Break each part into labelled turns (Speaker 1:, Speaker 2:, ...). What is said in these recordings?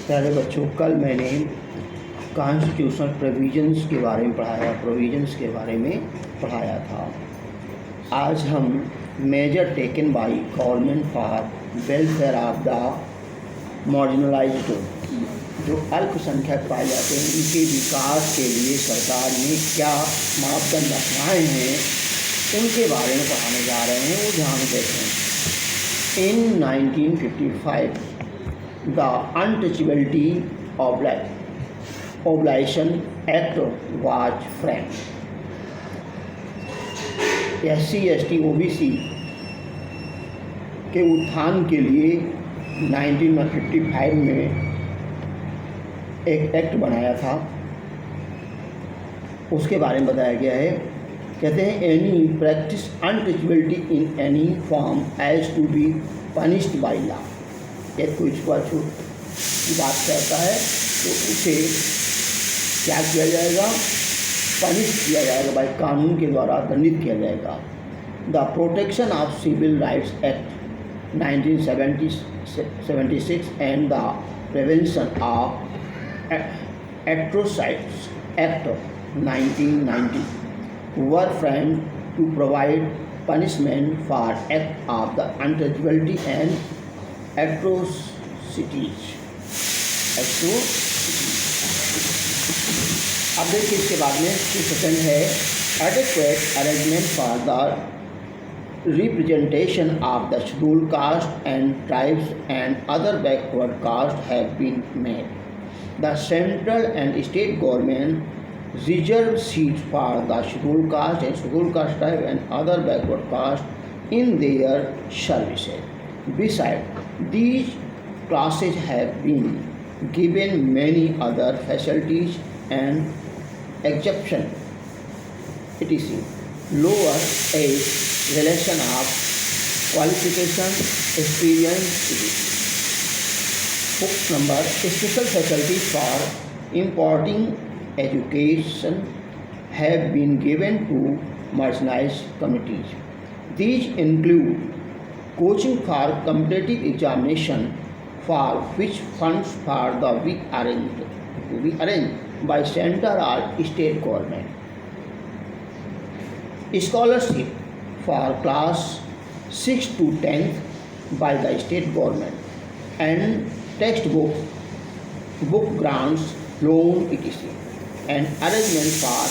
Speaker 1: प्यारे बच्चों, कल मैंने कॉन्स्टिट्यूशनल प्रोविजंस के बारे में पढ़ाया था। आज हम measure taken by government for welfare of the marginalised, जो अल्पसंख्यक पाए जाते हैं, उनके विकास के लिए सरकार ने क्या मापदंड अपनाए हैं, उनके बारे में पढ़ाने जा रहे हैं। वो ध्यान देखें। इन 1955 the Untouchability Abolition Act was framed. SC, ST, OBC के उत्थान के लिए 1955 में एक एक्ट बनाया था। उसके बारे में बताया गया है। कहते हैं any practice untouchability in any form is to be punished by law. एक कोई छुआछूत की बात करता है तो उसे क्या किया जाएगा? पनिश किया जाएगा, बाय कानून के द्वारा दंडित किया जाएगा। The protection of civil rights act 1976 and the prevention of atrocities act 1990 were framed to provide punishment for act of the untouchability and atrocities. अब देखिए इसके बाद में सेकंड है adequate arrangement for the representation of the scheduled caste and tribes and other backward caste have been made. The central and state government reserve seats for the scheduled caste and scheduled caste tribe and other backward caste in their services. Besides, these classes have been given many other facilities and exemptions, etc. Lower age, relation of qualification, experience, etc. Book number, special facilities for imparting education have been given to marginalized communities. These include coaching for competitive examination, for which funds for the week arranged by central or state government. Scholarship for class 6 to 10th by the state government, and textbook, book grants, loan, etc. And arrangement for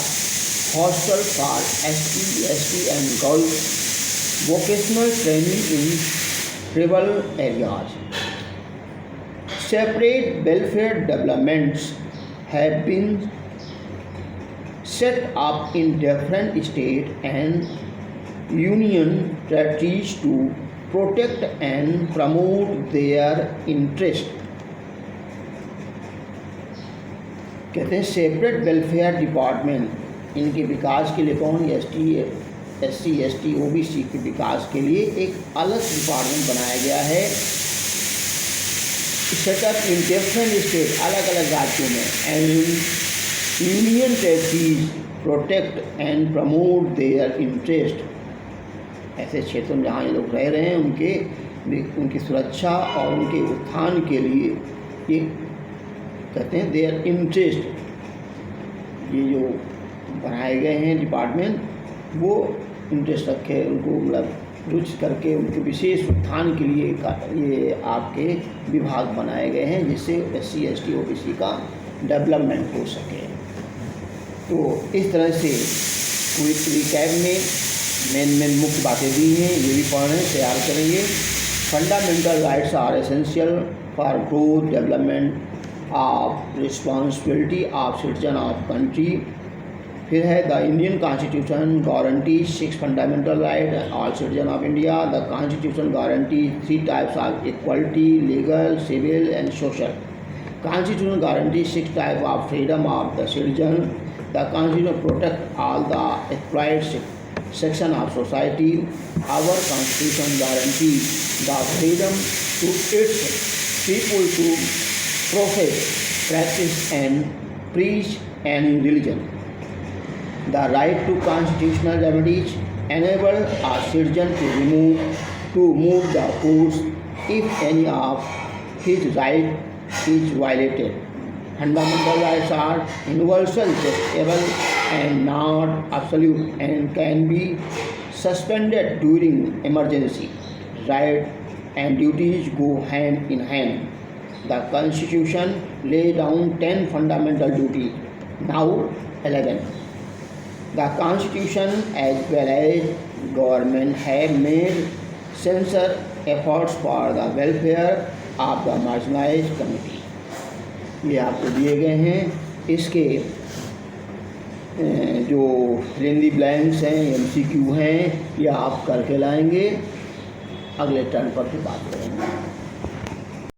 Speaker 1: hostel for ST, ST and girls, vocational training in tribal areas. Separate welfare developments have been set up in different states and union territories to protect and promote their interest. कहते हैं separate welfare department, इनके विकास के लिए कौन? SC, ST, OBC के विकास के लिए एक अलग डिपार्टमेंट बनाया गया है। सेटअप इन डिफरेंट स्टेट, अलग अलग राज्यों में, and union territories protect and promote their interest. ऐसे क्षेत्रों में जहाँ ये लोग रह रहे हैं उनकी सुरक्षा और उनके उत्थान के लिए ये कहते हैं देयर इंटरेस्ट। ये जो बनाए गए हैं डिपार्टमेंट, वो इंटरेस्ट रखे, उनको मतलब रुचि करके उनके विशेष उत्थान के लिए ये आपके विभाग बनाए गए हैं, जिससे SC, ST, OBC का डेवलपमेंट हो सके। तो इस तरह से क्विक रिकैप में मेन मुख्य बातें दी हैं, ये भी पढ़ने तैयार करेंगे। Fundamental rights are essential for growth, development of responsibility of citizen of country. फिर है the Indian constitution guarantee 6 fundamental right all citizen of India. The constitution guarantee 3 types of equality, legal, civil and social. Constitution guarantee 6 type of freedom of the citizen. The constitution protect all the exploited section of society. Our constitution guarantees the freedom to its people to profess, practice and preach any religion. The right to constitutional remedies enable a citizen to move the courts if any of his right is violated. Fundamental rights are universal, justiciable, and not absolute, and can be suspended during emergency. Rights and duties go hand in hand. The Constitution lays down 10 fundamental duties, now 11. The Constitution as well as government have made sincere efforts for the welfare of the marginalized community. ये आपको दिए गए हैं। इसके जो लेंदी blanks हैं, MCQ हैं, ये आप करके लाएंगे, अगले टर्न पर फिर बात करेंगे।